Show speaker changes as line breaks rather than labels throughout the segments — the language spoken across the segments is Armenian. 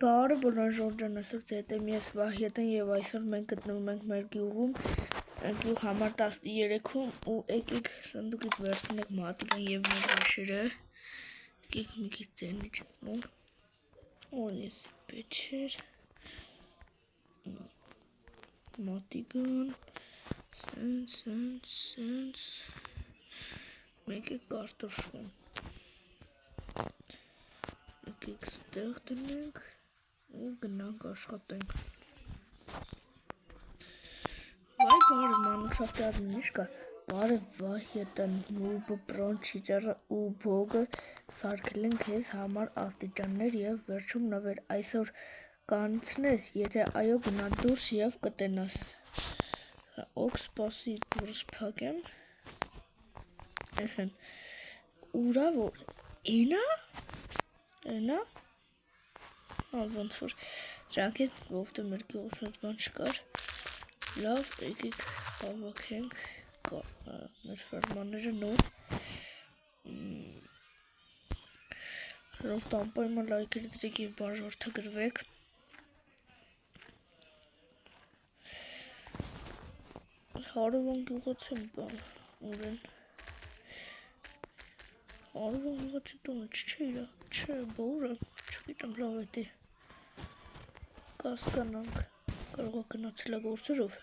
Բարը բոլոր ժորջան այսօր ձետեմ ես Վահյետն և այսօր մենք գտնվում ենք մեր գյուղում, գյուղ համար 13-ում ու եկեք սնդուկից վերցնենք մատիկան և մեր վաշերը, եկեք մի քիչ ձերնի չտնենք, որ ես պեչեր, մատիկան, սենց, մեկ է կարտոշկան, եկեք ստեղ դնենք, ու գնանք աշխատենք։ Վայ բարև մանուշավտի admin-իշ կա, բարև Վահյետն նուբը, պրոնչիծերը ու բոգը սարքել են քեզ համար աստիճաններ և վերջում նվեր այսօր կանցնես, եթե այո գնա դուրս և կտենաս։ Օք սպասի դուրս փակեմ։ Ուրա որ Էնա ոնց որ դրանք հետ ովտը մեր գյուղից հենց բան չկար, լավ, եկեք հավաքենք մեր ֆերմաները նոր, հրովտ անպայման լայքեր դրեք և բաժորդագրվեք, հարևան գյուղացին բան ուրեն, հարևան գյուղացի տունը չէ, բորը, չգիտեմ լավ էտի, կասկանանք, կարող է գնացել է գործերով,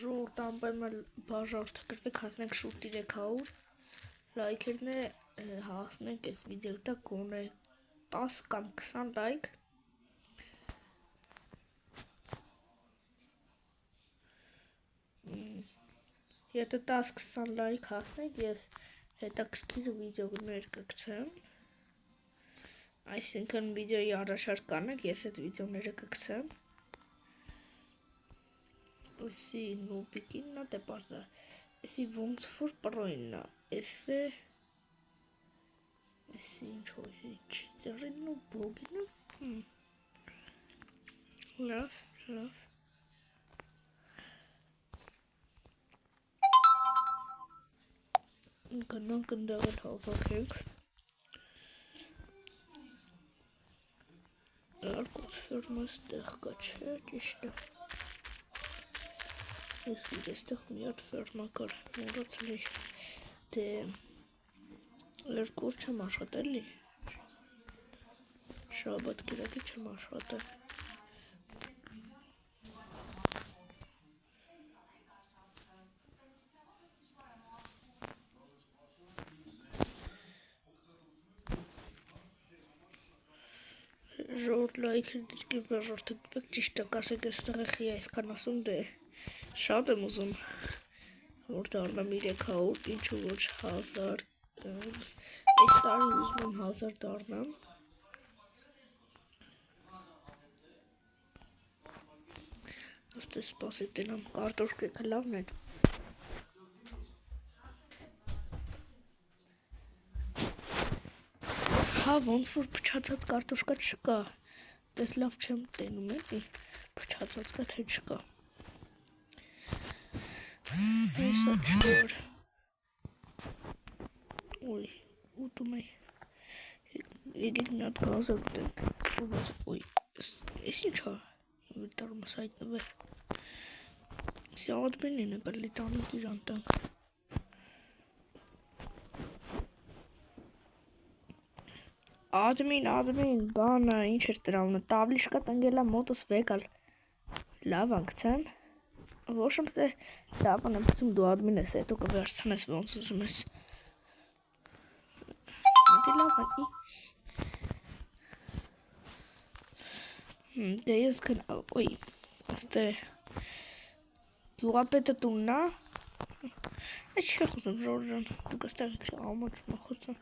ժողովուրդ անպայման բաժանորդագրվեք, հասնենք շուրջ 300 լայքերն է, հասնենք այս վիդեոյի տակ գոնե 10 կամ 20 լայք, եթե 10-20 լայք հասնենք, ես հետաքրքիր վիդեոներ կգցեմ, այսինքն վիդեոյի առաջարկ կանեք, ես այդ վիդեոները կգցեմ, Էսի նուբիկինն է, դե պարզ է, էսի ոնց որ պրոյնն է, էսի ինչով, էսի չիծերինն ու բոգինը, լավ, գնանք ընդեղ էլ հավաքենք, երկուց ֆերմա ստեղ կա, չէ, ճիշտ է, ես այստեղ մի հատ ֆերմա կար, մոռացել էի, դե երկու օր չեմ աշխատել, շաբաթ կիրակի չեմ աշխատել, ժողովուրդ լայքեր դրկի բաժորդագրվեք, ճիշտ է կասեք այստեղ է խի այսքան ասում, դե շատ եմ ուզում, որ դառնամ 300, ինչու ոչ 1000, այս տարի ուզում եմ 1000 դառնամ, աստե սպասի տենամ, կարտոշկեքը լավն են, հա ոնց որ փչացած կարտոշկա չկա, դες լավ չեմ տենում էլի, փչացած կա թե չկա, հեսա չոր, ոյ, ուտում էի, եկեք մի հատ գազը ուտենք, ոյ, ես ինչա, վիտարում ես հայտնվել, եսի ադմինին է կլի տանիք իրան տանք, Admin, բանը, ինչ էր տրավնը, տավլիշկա տնգելա մոտս վեկալ, լավ անգցեմ, ոչ եմ թե լավ անեմ պծում դու admin ես, հետո կվերցնես ոնց ուզում ես, մտի լավ անի, դե ես գնա, ոյ, աստե, գյուղապետը տունն է, այս չի խոսում ժորջան, դուք աստեղ եք ամաչում է խոսում,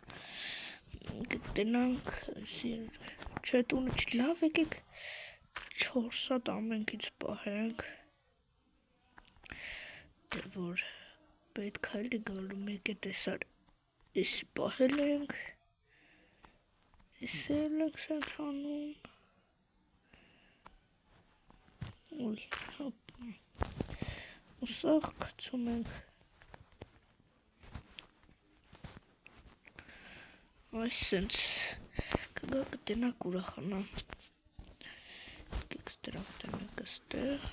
գտնանք, չէ տունը չլավ եկեք 4 հատ ամենքից պահենք, դե որ պետք հայլի գալու մեկ է տեսար, ես պահել ենք, ես էլ ենք սենց անում, Ուսախ գցում ենք այսինչ կգա կտենակ ուրախանա կիքս դրանք տնենք աստեղ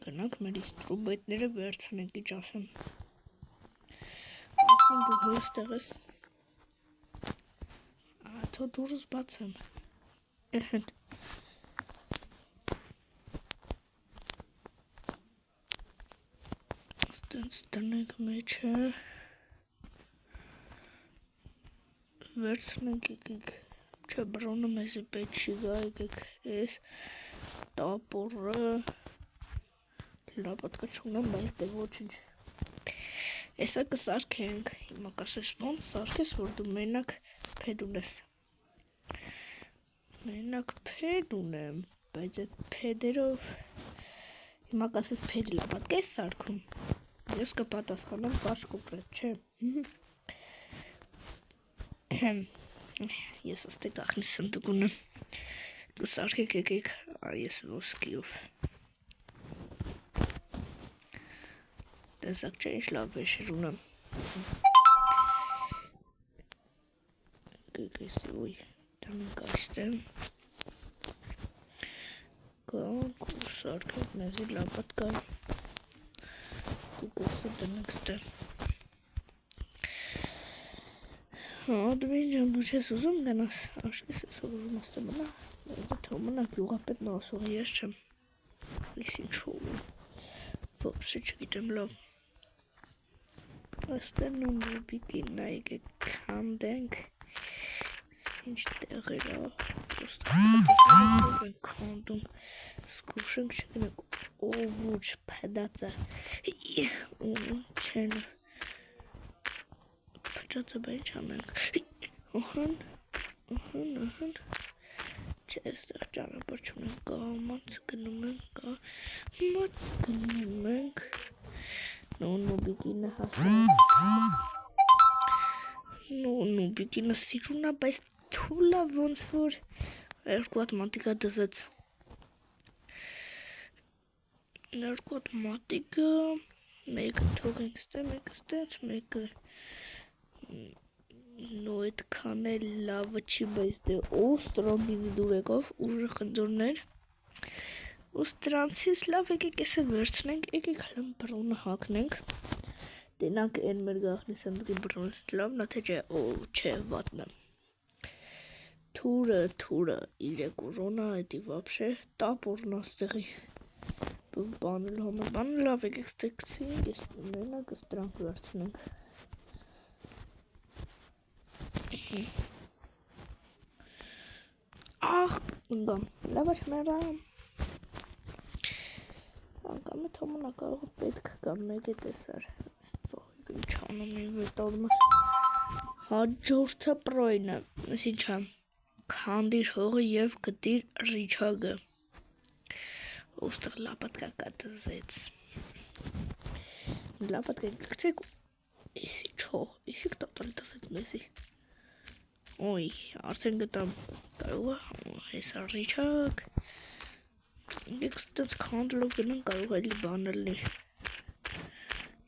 գնանք մեր իստրուբետները վերցնենք իչ ասեմ դու հստեղ ես թո դուրս բացեմ ստենց տնենք մեջը վերցնենք եկեք չէ բրոնը մեզի պետք չի գա եկեք ես տապորը լապատկա չունեմ բայց դե ոչինչ Էսա կսարքենք հիմա կասես ոնց սարքես որ դու մենակ փեդ ունես Մենակ փեդ ունեմ բայց այդ փեդերով հիմա կասես փեդի լապատկա ես սարքում ես կպատասխանեմ կարճ կոպրետ չէ Ես աստե կախնի սնդուկ ունեմ դու սարքեք եկեք ես ոսկիով տեսակ չէ ինչ լավ վեշեր ունեմ կեկեսի ոյ տանենք այստեմ կանք ու սարքեք մեզի լապատկա կեկեսի տնենք ստեմ Դվին ջան դու չես ուզում գնաս աշկես ես ուզում աստե մնա թո մնակ յուղապետն ասող ես չեմ ես ինչու ոպսի չգիտեմ լավ աստե նու նուբիկի նայգեք քանդենք ինչ տեղեր քանդում սկուշենք չգնենք օվուչ պեդացը չեն Փճացը բա ինչ անենք Ահան Չէ այստեղ ճանապարհ չունենք կամաց գնում ենք նոբիկինը հասնենք նոբիկինը սիրունա բայց թուլա ոնց որ երկու հատ մատիկա դզեց երկու հատ մատիկը մեկը թողենք ստե մեկը ստեց մեկը նո այդքան էլ լավը չի բայց դե օստրոմինի դուր եկավ ուժը խնձորներ ու ստրանցից լավ եկեք էսը վերցնենք եկեք հլն բրոնը հակնենք տենանք են մեր գաղնի սնդուկի բրոնը լավն թե չէ չէ վատնը թուրը իրեք ուժոնա այդի վապշե տապորն աստեղի բանելու համար բանը լավ եկեք ստեկցինք ես մենակ ստրանք վերցնենք Ախ, ընգամ, լավա չմերամ Անգամը թոմունա կարող պետք կամ մեկ է տեսար Ծողիկն չանում են վետալմը Հաջորդը պրոյնը Ես ինչա Քանդիր հողը և գտիր ռիչագը Ոստեղ լապատկա կատզեց Լապատկա գկցեք Իսի չող, իսիք տապան տզեց մեզի Ոյ, արդեն գտամ կարող է հեսա ռիչակ Եք ստենց քանդլով գնան կարող է լի բանալի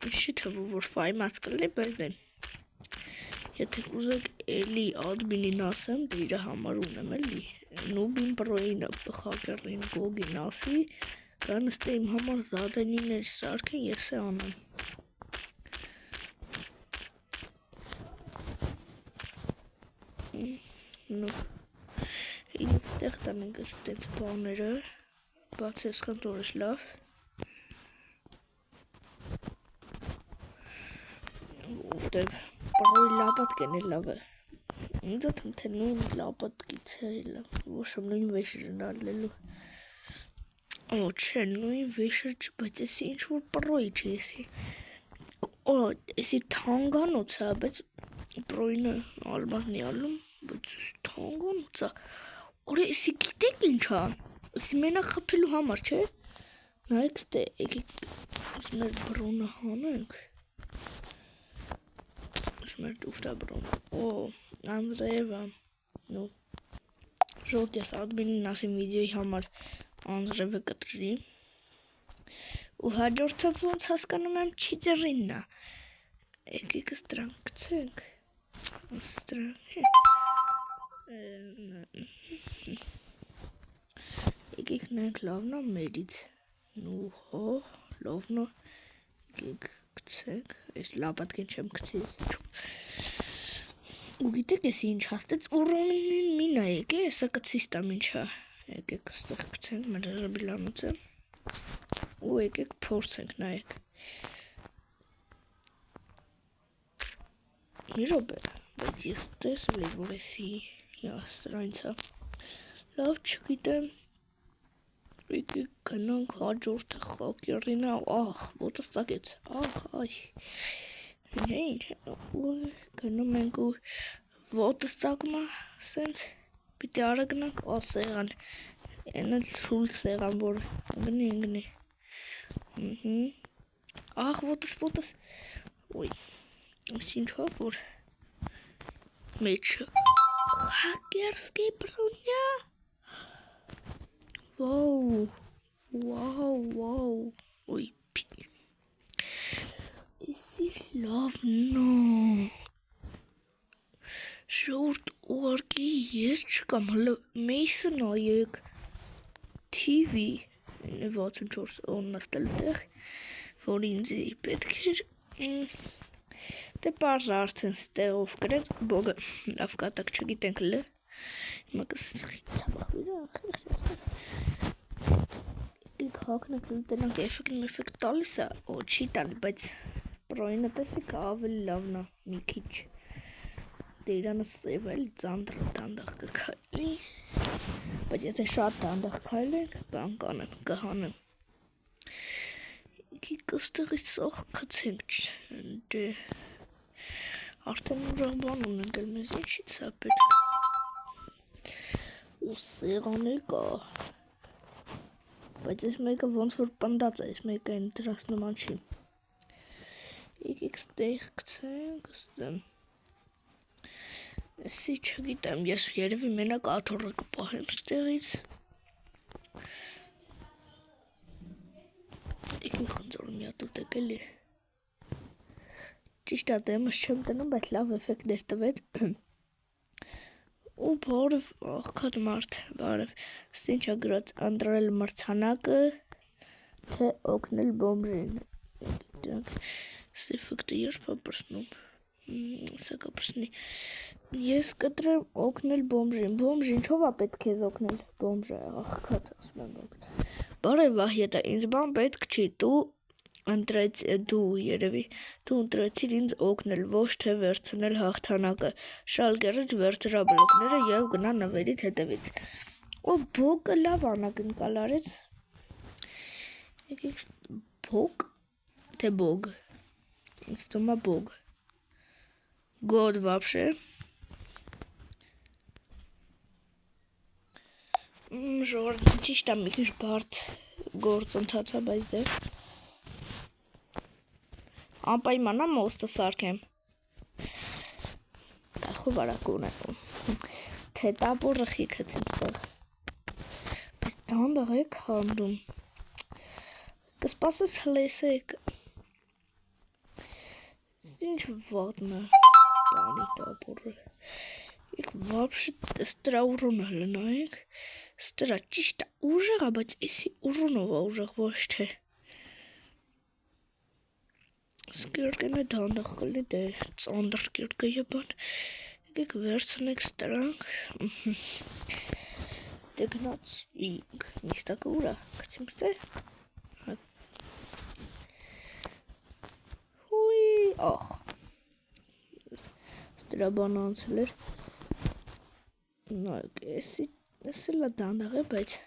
Ինչ չի թվում որ ֆայմաց կլի բերդեն Եթե կուզեք էլի ադմինին ասեմ դե իրա համար ունեմ էլի Նուբին պրոյինը բխակերին գոգին ասի Կան ստե իմ համար զադենիներ սարքեն ես է անեմ Այստեղ տանենք ստենց բաները Բաց ես խնդորս լավ Ովտև պրոյ լապատկեն է լավ է Ինձ ատեմ թե նույն լապատկից է լավ Ոչ եմ նույն վեշրն ալելու Չէ նույն վեշր չի բայց եսի ինչ որ պրոյ չի եսի թանգանոց է բայց պրոյնը ալմազնի ալում բայց թանգանոց է Օրե եսի գիտեք ինչա եսի մենակ խպելու համար չէ նայեք ստե եկեք մեր բրոնը հանենք մեր դուվտա բրոնը Անդրեևա նու Ժողովուրդ ես ադմինին ասեմ վիդեոյի համար անձրևը կտրի ու հաջորդը ոնց հասկանում եմ չի ձեռինն է եկեք ստրանք գցենք եկեք նայենք լավն է մերից նու հո լավն է եկեք գցենք այս լապատկեն չեմ գցի ու գիտեք ես ինչ հաստեց ուրոնին մի նայեք հեսա կցիս տամ ինչա եկեք ստեղ գցենք մեր ռաբիլանոցը ու եկեք փորձենք նայեք մի րոպե բայց ես տեսել եմ որ էսի սրանցա լավ չգիտեմ եկեք գնանք հաջորդը խակերինա ախ ոտս ծակեց ախ այ ինչ գնում ենք ու ոտս ծակում է սենց պիտի արա գնանք սեղան են էլ շուլ սեղան որ ընգնի ախ ոտս ոյ այս ինչա որ մեջը հակերսկի բրոնյա վաու ոյ Եսի լավն է ժողովուրդ ուղարկի ես չկամ հլը մեյսը նայեք TV 64 օննաստել տեղ որ ինձ պետք էր դե պարզ արդեն ստեղով գրեց բոգը լավ կատակ չգիտենք հլը հիմա կսխի ծավախվիրա եկեք հակնեք տնանք էֆեկտ տալիս է չի տալի բայց պրոյինը տեսեք ավելի լավն է մի քիչ դե իրանը սև էլ դանդաղ կքայլի բայց եթե շատ դանդաղ քայլենք բան կանեմ կհանեմ եկեք ստեղից սաղ կցենք դե արդեն ուժեղ բան ունենք էլ մեզ ինչից է պետք ու սեղան էլ կա բայց այս մեկը ոնց որ պնդած է այս մեկը այն դրաս նման չի եկեք ստեղ գցենք ստեմ էսի չգիտեմ ես երևի մենակ աթոռը կպահեմ ստեղից եկեք խնձորը մի հատ ուտեք էլի ճիշտ է դեմս չեմ տնում բայց լավ էֆեկտ էր տվեց ու բարև աղքատ մարդ բարև ինչ է գրած ընտրել մրցանակը թե օգնել բոմժին էֆեկտը երբ է պրսնում սա կպրսնի ես կտրեմ օգնել բոմժին չով է պետք քեզ օգնել բոմժը աղքատ ասում եմ բարև վահետա ինձ բան պետք չի դու ընտրեցիր ինձ օգնել ոչ թե վերցնել հաղթանակը շալգերից վերցրա բլոկները եւ գնա նվերից հետևից ու բոգը լավ անակնկալ արեց եկեք բոգ թե բոգ ինձ թվում է բոգ գոդ вообще ժողովուրդ ճիշտ է մի քիչ բարդ գործընթաց է բայց դե անպայման է մոստը սարքեմ կախով արագ ունեմ թե տապորը խիքեց ինձտեղ բայց դանդաղ եք հանդում կսպասես հլեսեք ինչ վատնը բանի տապորը եք вообще ստրա ուրոնը հլնայեք ստրա ճիշտ է ուժեղ է բայց էսի ուրոնով է ուժեղ ոչ թե Սկիրկենը դանդաղ կլի դե ծանդր կիրկը եբան եկեք վերցնեք ստրանք դե գնաց նիստակը ուրա կցինք ստե հույ ախ ստրա բան անցել էր նայեք էսի լա դանդաղ է բայց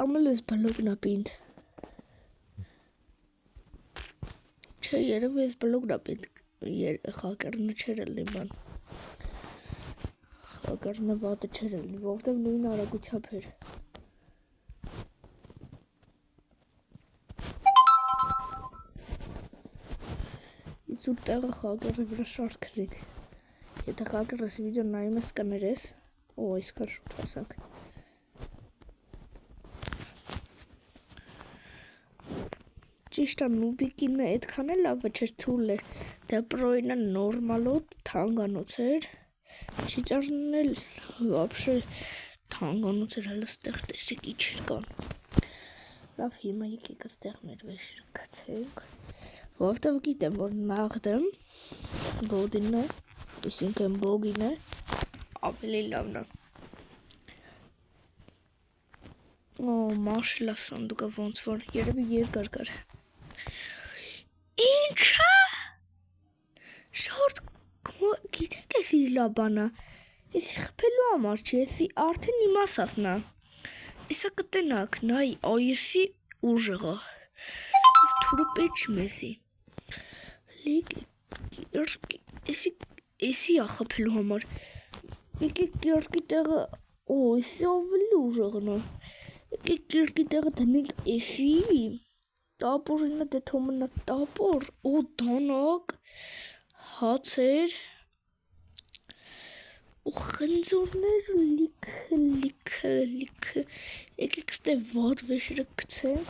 կամ էլ ես բլոգն ապինդ չէ երևի ես բլոգն ապինդ խակերնը չեր էլի բան խակերնը վատը չեր էլի որովհետև նույն արագությամբ էր զուր տեղը խաղերի վրա շարքզիկ։ Եթե խաղերս վիդեո նայում ես կներես, ու այսքան շուտ հասանք։ Ճիշտ է, նուբիկինը այդքան էլ լավ չէր, թույլ էր, դե պրոյինը նորմալոտ թանկանոց էր, չիճարն էլ վաբշե թանկանոց էր, հələ ստեղ տեսեք իչր կան։ Լավ, հիմա եկեք ստեղներ վեշիրը կցենք, որովհետև գիտեմ, որ նաղդեմ գոդինն է, այսինքն բոգին է, ավելի լավն է։ Օ, մաշիլա սանդուկը ոնց որ երևի երկար կար։ Ինչա։ Շորտ գիտեք էսի լաբանա։ Էսի խփելու համար չի, էսի արդեն իմասածնա։ Էսա կտենակ, նայ, այեսի ուժեղա։ Էս թուրը պեչ մեզի։ Լիք էսի ա խփելու համար։ Եկեք կիրկի տեղը, օ, էսի ավելի ուժեղն է։ Եկեք կիրկի տեղը դնենք էսի։ Տապորինը դե թոմնա տապոր, օ դանակ, հացեր, ու խնձորներ լիքը, եկեք ստե վատ վեշիրը կցեմ,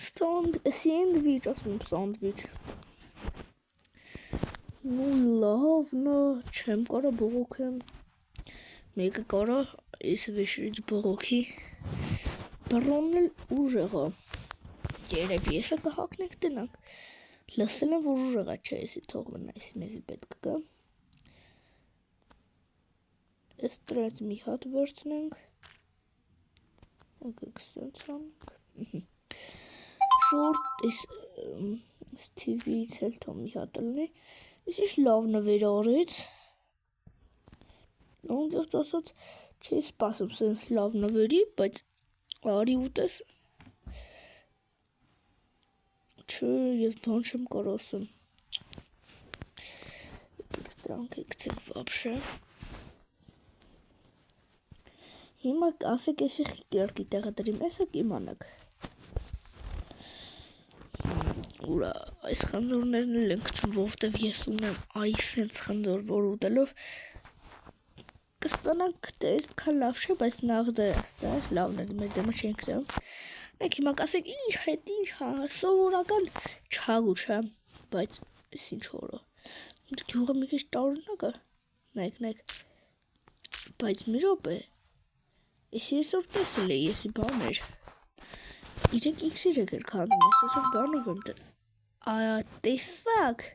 սանդվիչ, ասում եմ սանդվիչ, նու լավնա, չեմ կարա բողոքեմ, մեկը կարա ես վեշիրից բողոքի, բրոնն էլ ուժեղա, երև եսը կհակնենք տնանք, լսել եմ, որ ուժեղա չէ եսի թող մնա, եսի մեզի պետք կա, ես տրած մի հատ վերցնենք, եկեք սենց անենք, շորտ ես Stevie-ից էլ թող մի հատ լնի, ես ինչ լավ նվեր արեց, ոնգեղծ ասած չի սպասում սենց լավ նվերի, բայց արի ուտես, Չէ, ես բան չեմ կար ասում։ Եկեք ստրանք եկցեք վաբշե։ Հիմա ասեք էսի երկի տեղը դրիմ, էսը կիմանաք։ Ուրա, այս խնձորներն էլ են գցում, որովհետև ես ունեմ այս հենց խնձոր, որ ուտելով կստանանք այդքան լավ չէ, բայց նաղդը ստար լավն է, մեր դեմը չենք դեմ։ Նայք հիմա կասեք ինչ հետ ինչ հա, սովորական չհագուչ հա, բայց ես ինչ հորը, գյուղը մի քիչ տարօրինակ է, նայք, բայց մի րոպե, ես այսօր տեսել էի, եսի բան էր, 3x-իր էր քանում, ես այսօր բանով եմ տեսակ,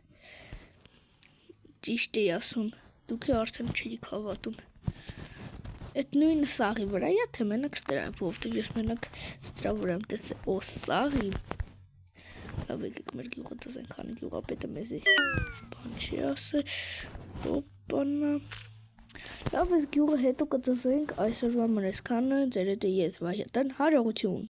ճիշտ էի ասում, դուք արդեն չեք հավատում, Այդ նույնը սաղի վրա է, թե մենակ ստրա, որովհետև ես մենակ ստրա վրա եմ տեսել, օ սաղի, լավ եկեք մեր գյուղը տզենք, քանի գյուղապետը մեզի բան չի ասել, օպանա, լավ ես գյուղը հետո կտզենք, այսօրվա մր այսքանը, ձեր հետ է ես Վահետան, հաջողություն։